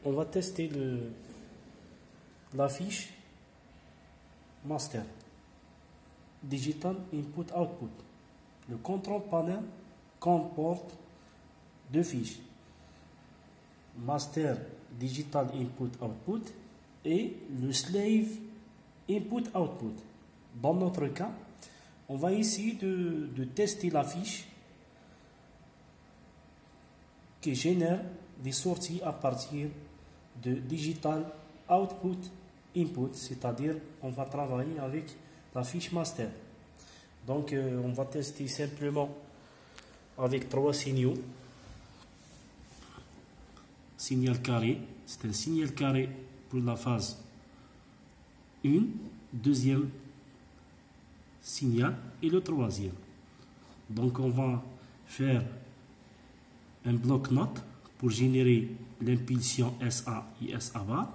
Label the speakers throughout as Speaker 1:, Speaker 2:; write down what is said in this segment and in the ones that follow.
Speaker 1: on va tester la fiche master. Digital Input Output. Le control panel comporte deux fiches. Master Digital Input Output et le Slave Input Output. Dans notre cas, on va essayer de tester la fiche qui génère des sorties à partir de Digital Output Input, c'est-à-dire on va travailler avec la fiche master. Donc on va tester simplement avec trois signaux. Signal carré, c'est un signal carré pour la phase 1, deuxième signal et le troisième. Donc on va faire un bloc-notes pour générer l'impulsion SA et SA bar.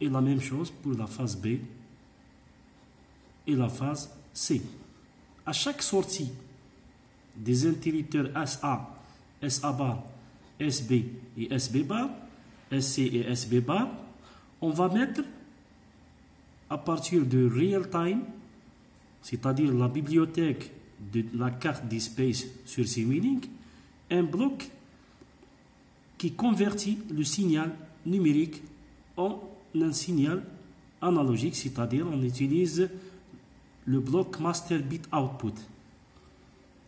Speaker 1: Et la même chose pour la phase B et la phase C. À chaque sortie des interrupteurs SA, SA bar, SB et SB bar, SC et SB bar, on va mettre à partir de real time, c'est-à-dire la bibliothèque de la carte DSpace sur Simulink, un bloc qui convertit le signal numérique en un signal analogique, c'est-à-dire on utilise le bloc master bit output.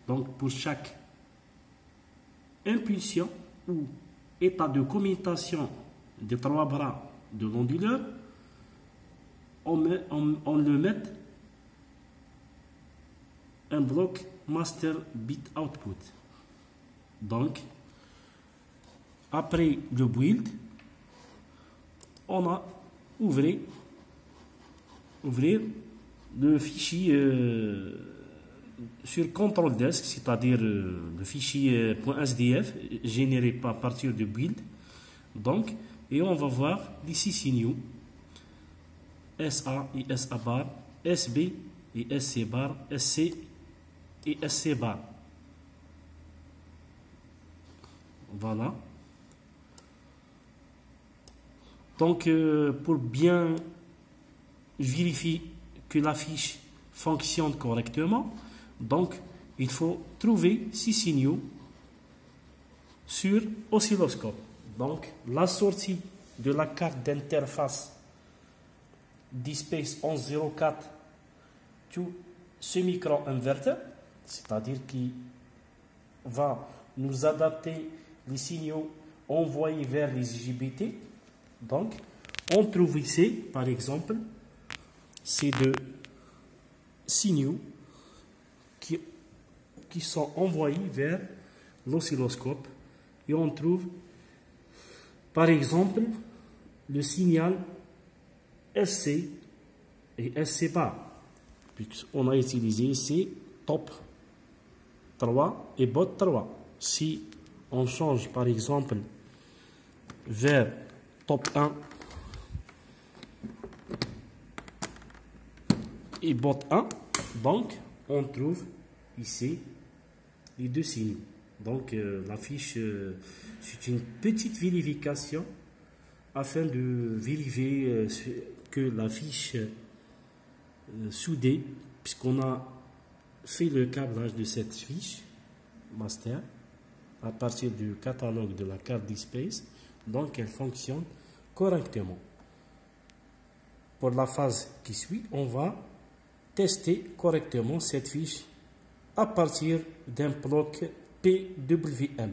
Speaker 1: Donc pour chaque impulsion ou état de commutation des trois bras de l'onduleur, on le met un bloc master bit output. Donc après le build, on a ouvrir le fichier sur control desk, c'est-à-dire le fichier .sdf généré à partir de build. Donc, et on va voir les six signaux SA et SA bar, SB et SC bar, SC et SC bar. Voilà. Donc, pour bien vérifier que la fiche fonctionne correctement, donc il faut trouver six signaux sur oscilloscope. Donc, la sortie de la carte d'interface DSpace 1104 to ce micro-inverter, c'est-à-dire qui va nous adapter les signaux envoyés vers les IGBT. Donc, on trouve ici, par exemple, ces deux signaux qui sont envoyés vers l'oscilloscope. Et on trouve, par exemple, le signal SC et SC bar. On a utilisé ici top 3 et bot 3. Si on change, par exemple, vers top 1 et bot 1, donc on trouve ici les deux signes. Donc la fiche, c'est une petite vérification afin de vérifier que la fiche soudée, puisqu'on a fait le câblage de cette fiche master à partir du catalogue de la carte DSpace, donc elle fonctionne correctement. Pour la phase qui suit, on va tester correctement cette fiche à partir d'un bloc PWM.